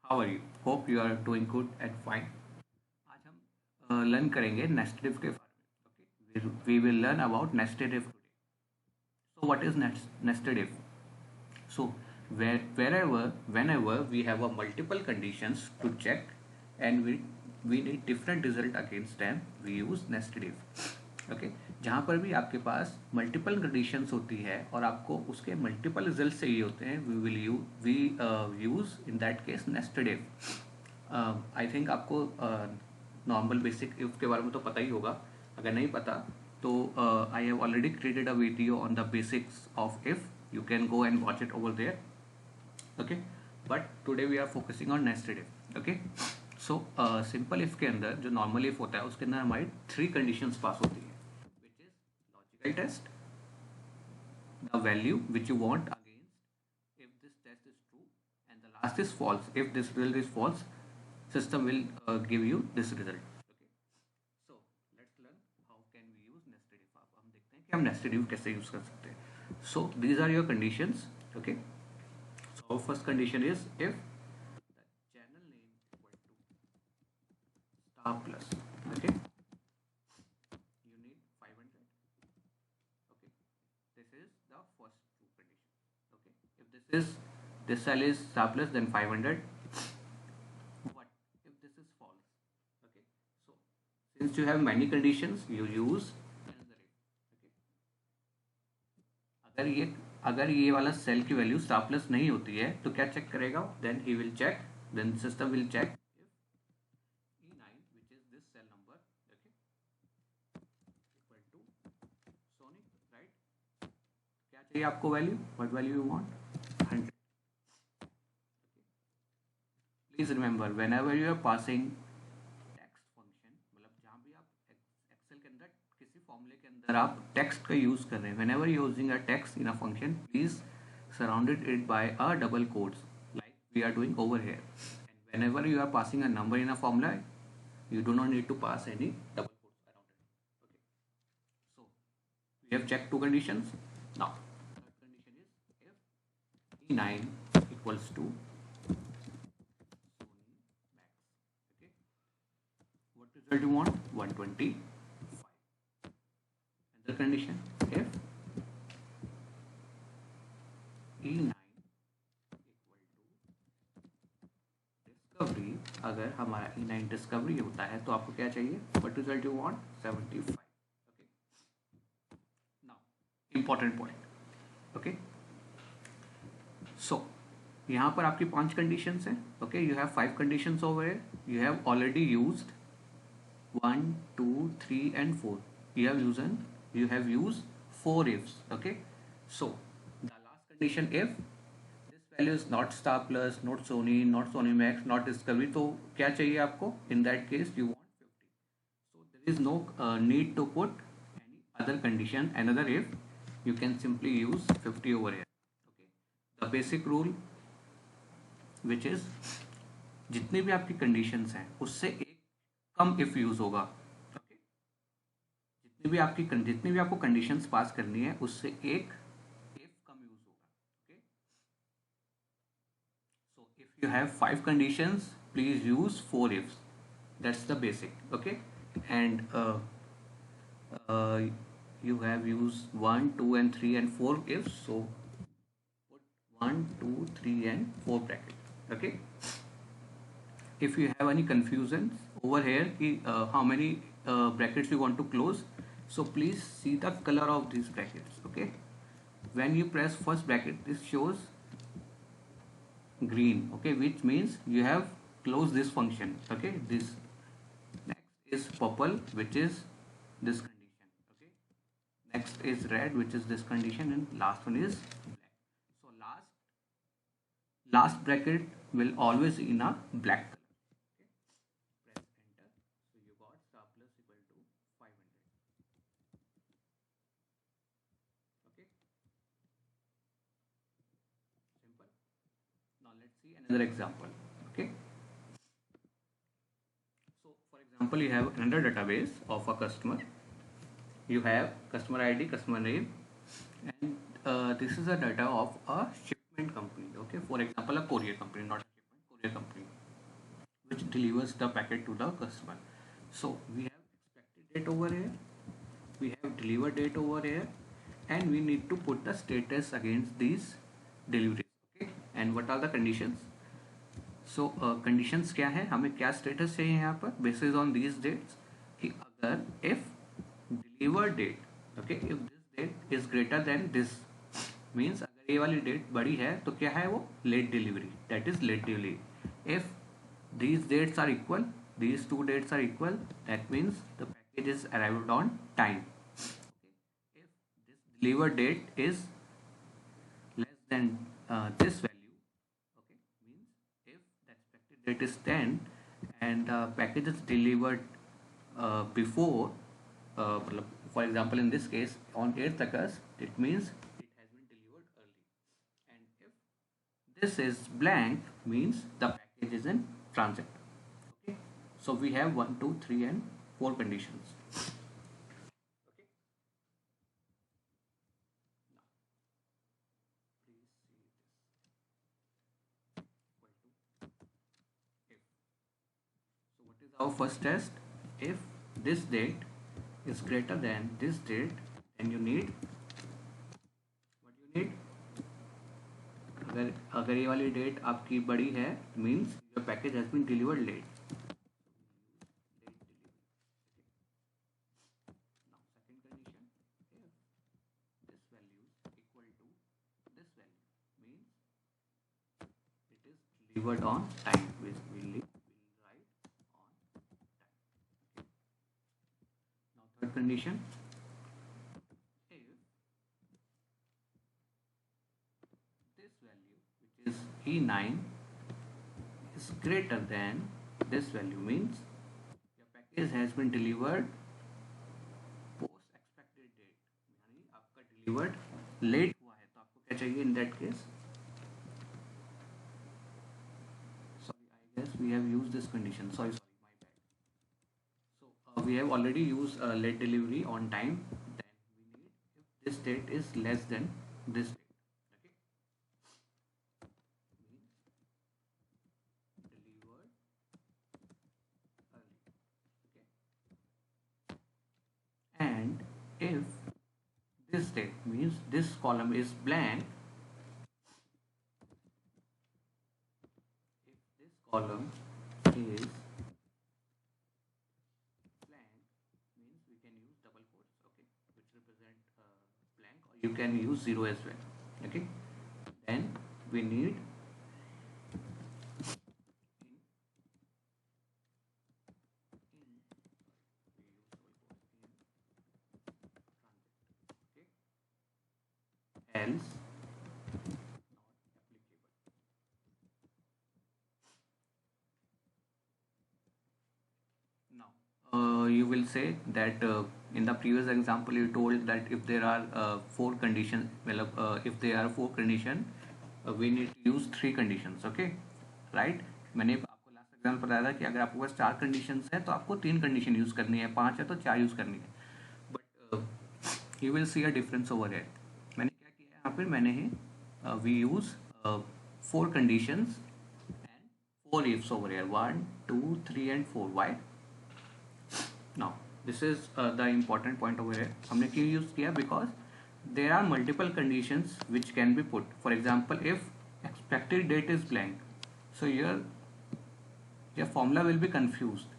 How are you? Hope you are doing good and fine. आज हम learn करेंगे nested if के बारे में। Okay, we will learn about nested if today. So what is nested if? So wherever, whenever we have a multiple conditions to check and we need different result against them, we use nested if. Okay, जहाँ पर भी आपके पास multiple conditions होती है और आपको उसके multiple result चाहिए होते हैं, we use in that case nested if. I think आपको नॉर्मल बेसिक इफ के बारे में तो पता ही होगा। अगर नहीं पता तो I have already created a video on the basics of if. You can go and watch it over there. Okay, but today we are focusing on nested if. Okay, so simple if के अंदर जो normal if होता है उसके अंदर हमारी 3 conditions पास होती है, which is logical test, the value which you want against if this test is true, and the last is false. If this result is false, system will give you this result. Okay, so let's learn how can we use nested if. अब हम देखते हैं कि हम nested if कैसे use कर सकते हैं. So these are your conditions. Okay, so our first condition is if the channel name equal to star plus. Okay, you need 500. Okay, this is the first true condition. Okay, if this cell is star plus, then 500. What if this is false? Okay, so since you have many conditions, you use another if. Okay, अगर ये वाला cell की value star plus नहीं होती है तो क्या check करेगा? Then he will check, then system will check if E9 which is this cell number, okay, equal to Sony, right? क्या चाहिए आपको value? What value you want? 100. Please remember whenever you are passing text function, मतलब जहाँ भी आप Excel के अंदर किसी फॉर्मूले के अंदर आप टेक्स्ट का यूज कर रहे हैं, whenever using a text in a function, please surrounded it by a double quotes like we are doing over here. And whenever you are passing a number in a formula, you do not need to pass any double quotes around it. Okay, so we have checked two conditions. Now third condition is if E9 equals to Sony Max. Okay, what result you want? 120. Another condition, if E9 equal to discovery, अगर हमारा E9 discovery होता है तो आपको क्या चाहिए? What result you want? 75. Okay, now important point. Okay, so यहाँ पर आपकी 5 कंडीशंस हैं. Okay, you have 5 conditions over here. You have already used 1 2 3 and 4. You have used 4 ifs. Okay, so the last condition, if this value is not star plus, not Sony Max, not Discovery, तो क्या चाहिए आपको? In that case you want 50. So there is no need to put any other condition, another if. You can simply use 50 over here. Okay, the basic rule which is जितनी भी आपकी conditions हैं उससे एक कम if use होगा. जितनी भी आपको कंडीशंस पास करनी है उससे एक इफ कम यूज होगा. Okay, so if you have 5 conditions, please use 4 ifs. That's the basic. Okay, and you have used 1 2 and 3 and 4 ifs, so put 1 2 3 and 4 brackets. Okay, if you have any confusions over here how many brackets you want to close, so please see the color of these brackets. Okay, when you press first bracket, this shows green. Okay, which means you have closed this function. Okay, this next is purple, which is this condition. Okay, next is red, which is this condition, and last one is black. So last bracket will always in a black color. Let's see another example. Okay, so for example, you have another database of a customer. You have customer ID, customer name, and this is a data of a shipment company. Okay, for example, a courier company, not a shipment, courier company. which delivers the packet to the customer. So we have expected date over here, we have delivered date over here, and we need to put the status against these deliveries. Okay, and what are the conditions? So conditions क्या है, हमें क्या status चाहिए यहाँ पर basis on these dates कि अगर if delivered date, okay, if this date is greater than this, means अगर ये वाली डेट बड़ी है तो क्या है वो late delivery, that is late delivery. If these dates are equal, these two dates are equal, that means the package is arrived on time. Okay. If this delivered date is less than this value, okay, means if the expected date is 10 and the package is delivered before, for example in this case on 8th August, it means it has been delivered early. And if this is blank, means the package is in transit. Okay, so we have 1, 2, 3 and 4 conditions. Okay, now please see this equal to if. So what is our first test? If this date is greater than this date, then you need what you need, अगर अगर ये वाली date आपकी बड़ी है means your package has been delivered late. Now second condition, if this value is equal to this value, means it is delivered on time. We'll write on time. Okay. Now third condition, if this value, which is E9, is greater than this value, means your package has been delivered post expected date, यानी आपका delivered late हुआ है, तो आपको क्या चाहिए in that case? Sorry, I guess we have used this condition. Sorry, my bad. So we have already used late delivery on time. Then we need if this date is less than this date. Okay, means delivered early. Okay, and if this date means this column is blank, if this column is blank, means we can use double quotes, okay, which represent blank, or you can use zero as well. Okay, then we need else not applicable. Now you will say that in the previous example you told that if there are four conditions, well, if there are four conditions, we need to use three conditions. Okay, right? मैंने आपको last example बताया था कि अगर आपके पास चार conditions है तो आपको तीन कंडीशन यूज करनी है, पांच है तो चार यूज करनी है. But you will see a difference over here. मैंने क्या किया है यहाँ पर, मैंने we use four conditions and four ifs over here, 1, 2, 3 and 4. Why? Now this is the important point over here. हमने क्यों यूज किया? Because there are multiple conditions which can be put. For example, if expected date is blank, so your formula will be confused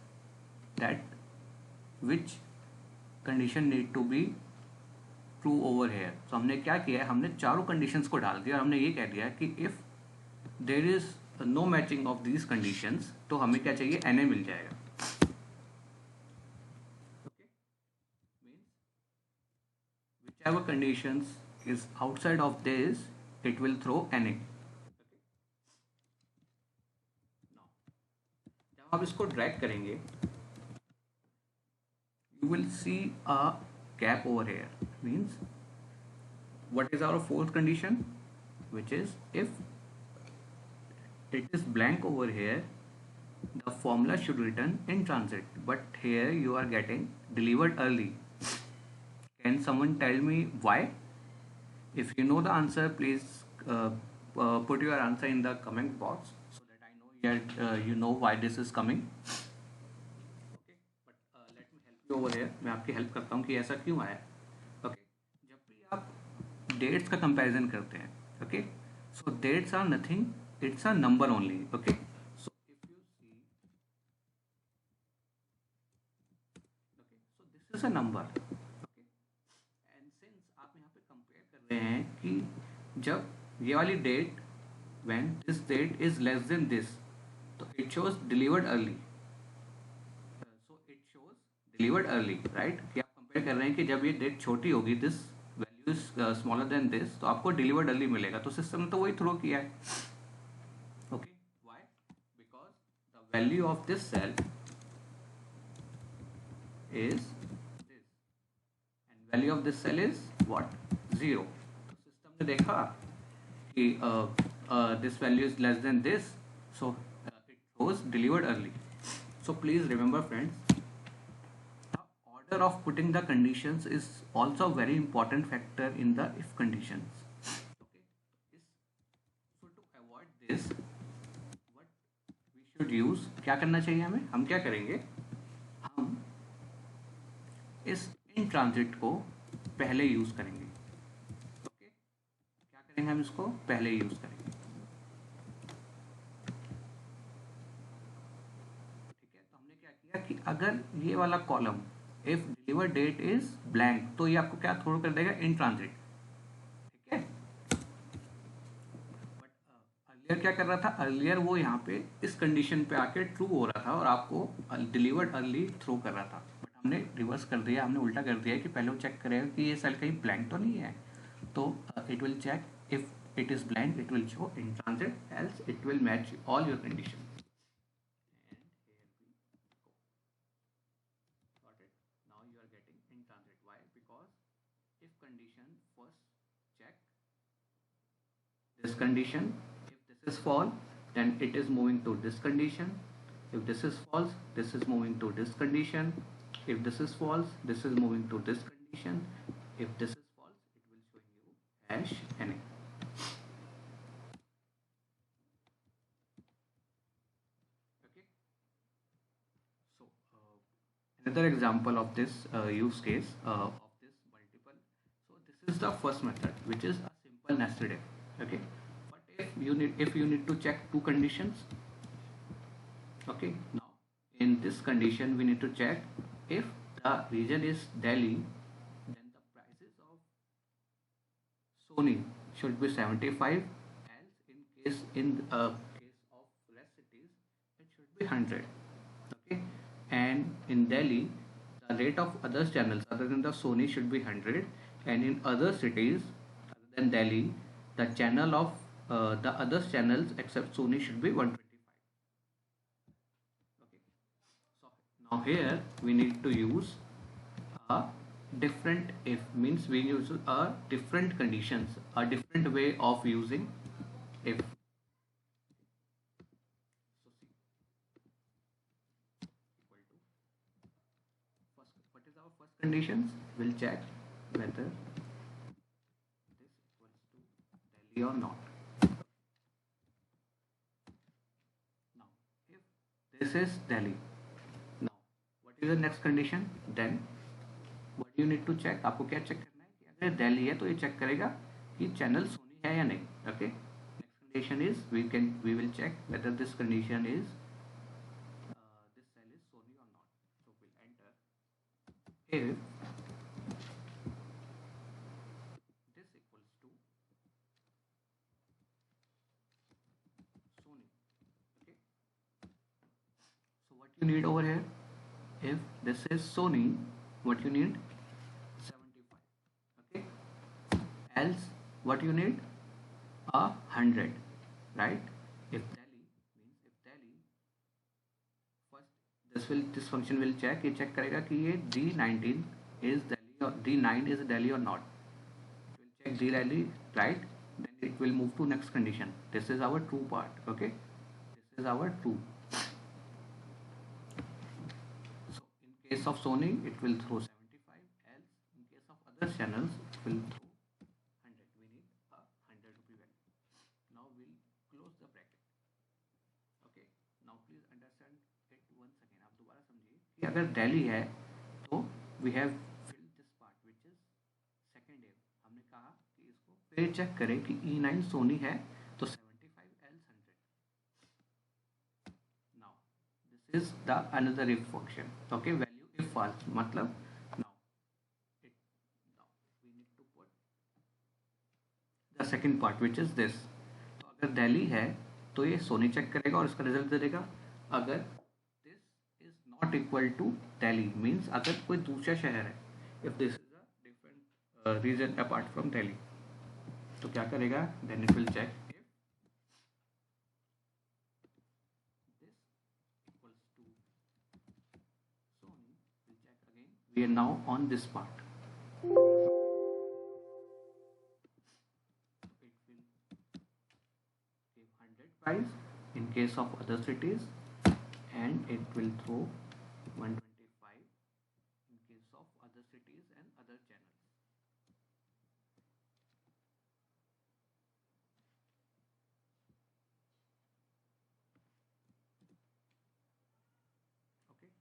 that which condition need to be true over here. So हमने क्या किया है, हमने चारों conditions को डाल दिया और हमने ये कह दिया कि if there is no matching of these conditions, तो हमें क्या चाहिए, NA मिल जाएगा. Okay, means whichever conditions is outside of this, it will throw NA. Okay. Now जब आप इसको ड्रैग करेंगे, you will see a gap over here. Means what is our fourth condition, which is if it is blank over here, the formula should return in transit, but here you are getting delivered early. Can someone tell me why? If you know the answer, please put your answer in the comment box so that I know you know why this is coming. Okay, but let me help you over here. मैं आपकी help करता हूँ कि ऐसा क्यों आया. Okay, जब भी आप dates का comparison करते हैं, okay, so dates are nothing, it's a number only. Okay, so if you see, okay, so this is a number. Okay, and since आप यहाँ पे compare कर रहे हैं कि जब ये वाली date, when this date is less than this, so it shows delivered early. So it shows delivered early, right? कि आप कंपेयर कर रहे हैं कि जब ये डेट छोटी होगी, this value is smaller than this, तो आपको डिलीवर्ड अर्ली मिलेगा. तो सिस्टम ने तो वही थ्रो किया है. Okay, why? Because the value of this cell is this and value of this cell is what? 0. तो सिस्टम ने देखा कि this value is less than this, so it was delivered early. So please remember, friends, the order of putting the conditions is also a very important factor in the if conditions. Okay, so to avoid this, what we should use, क्या करना चाहिए हमें? हम क्या करेंगे, हम इस in transit को पहले यूज करेंगे. ओके, क्या करेंगे, हम इसको पहले यूज करेंगे. कि अगर ये वाला column if deliver date is blank, तो ये आपको क्या थ्रो कर देगा? In transit. ठीक है, बट अर्लियर क्या कर रहा था? अर्लियर वो यहाँ पे इस कंडीशन पे आके ट्रू हो रहा था और आपको डिलीवर्ड अर्ली थ्रो कर रहा था. बट हमने रिवर्स कर दिया, हमने उल्टा कर दिया कि पहले वो चेक करेगा कि ये सेल कहीं ब्लैंक तो नहीं है. तो it will check if it is blank, it will show in transit, else it will match all your condition. This condition, if this is false, then it is moving to this condition. If this is false, this is moving to this condition. If this is false, this is moving to this condition. If this is false, it will show you hash NA. Okay, so another example of this use case of this multiple, so this is the first method, which is a simple nested if. Okay, but if you need to check two conditions. Okay, now in this condition we need to check if the region is Delhi, then the prices of Sony should be 75, else in case of less cities it should be 100. Okay, and in Delhi the rate of other channels other than the Sony should be 100, and in other cities other than Delhi the channel of the other channels except Sony should be 125. Okay, so now here we need to use a different if, means we use a different conditions, a different way of using if. So see, equal to first, what is our first conditions? We'll check whether or not. Now if this is Delhi, now what is the next condition? Then what you need to check, आपको क्या check करना है कि अगर दिल्ली है तो ये check करेगा कि चैनल सोनी है या नहीं. Okay, next condition is we will check whether this condition is this cell is Sony or not. So we'll enter if this equals to Sony. Okay, so what you need over here, if this is Sony, what you need? 75. Okay, else what you need? 100, right? If Delhi, means if Delhi, first this function will check, ये check करेगा कि ये D19 is Delhi or D9 is Delhi or not. It will check Delhi, right? Then it will move to next condition. This is our true part. Okay, this is our true. So in case of Sony it will throw 75, else in case of other channels it will throw 100. We need a 100 rupee value. Now we'll close the bracket. Okay, please understand it once again, आप दोबारा समझिए कि अगर दिल्ली है तो we have filled this part which is second wave. हमने कहा कि इसको फिर चेक करें कि E9 सोनी है तो 75L 100। Now this is the another if function, okay, value if false मतलब now it, now we need to put the second part which is this. तो अगर दिल्ली है तो ये सोनी चेक करेगा और इसका रिजल्ट दे देगा। अगर this is not equal to Delhi means अगर कोई दूसरा शहर है, if this is a different region apart from Delhi, तो क्या करेगा, then it will check if this equals to Sony, will check again, we are now on this part, it will give 100 price in case of other cities and it will throw 125 in case of other cities and other channels. Okay,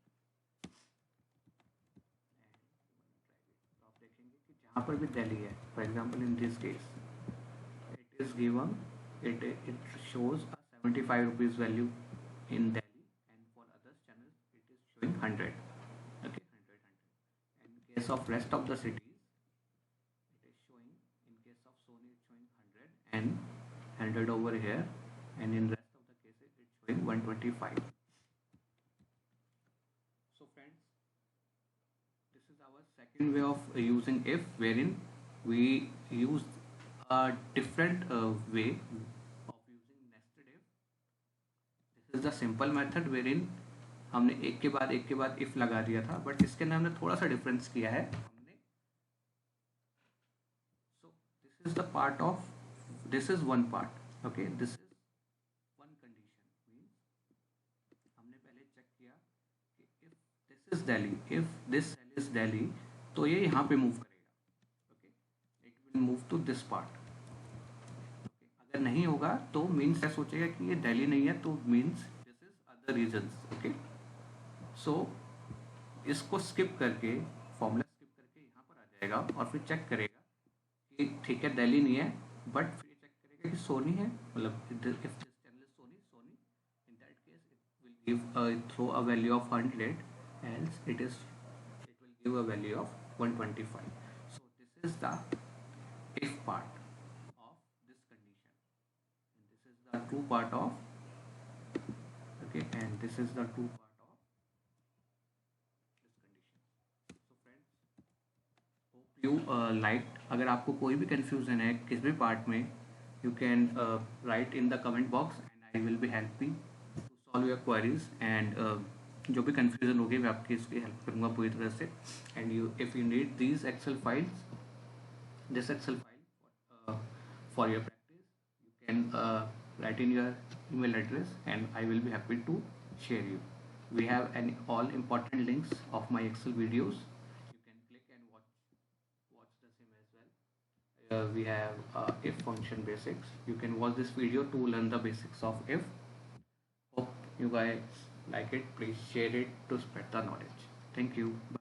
तो आप देखेंगे कि जहाँ पर भी दिल्ली है, for example in this case it is given, it shows a 75 rupees value in Delhi, and for other channels it is showing 100, okay, 100. And in case of rest of the cities it is showing, in case of Sony it's showing 100 and 100 over here, and in rest of the cases it's showing 125. So friends, this is our second way of using if, wherein we use a different way of using nested if. This is the simple method wherein हमने एक के बाद if लगा दिया था, but इसके अंदर हमने थोड़ा सा डिफरेंस किया है। हमने so this is the part of, this is one part, okay, this is one condition means हमने पहले चेक किया कि if this is Delhi, if this cell is Delhi, तो ये यहाँ पे मूव करेगा, okay, it will move to this part. अगर नहीं होगा तो मीन्स क्या सोचेगा कि ये दिल्ली नहीं है, तो means this is other reasons, okay. So इसको स्किप करके, फॉर्मूला स्किप करके यहाँ पर आ जाएगा और फिर चेक करेगा कि ठीक है दिल्ली नहीं है, बट फिर चेक करेगा कि सोनी है, मतलब if this channel is Sony, Sony, in that case it will give throw a value of 100, else it will give a value of 125. So this is the if part of this condition, and this is the true part of, okay, and this is the true part of this condition. So friends, hope you liked. अगर आपको कोई भी confusion है किस भी part में, you can write in the comment box and I will be happy to solve your queries, and जो भी confusion होगी मैं आपकी इसकी हेल्प करूँगा पूरी तरह से। and you, if you need these Excel files, this Excel file for your practice, you can write in your email address and I will be happy to share you. We have all important links of my Excel videos. You can click and watch the same as well. We have if function basics. You can watch this video to learn the basics of if. Hope you guys like it. Please share it to spread the knowledge. Thank you. Bye.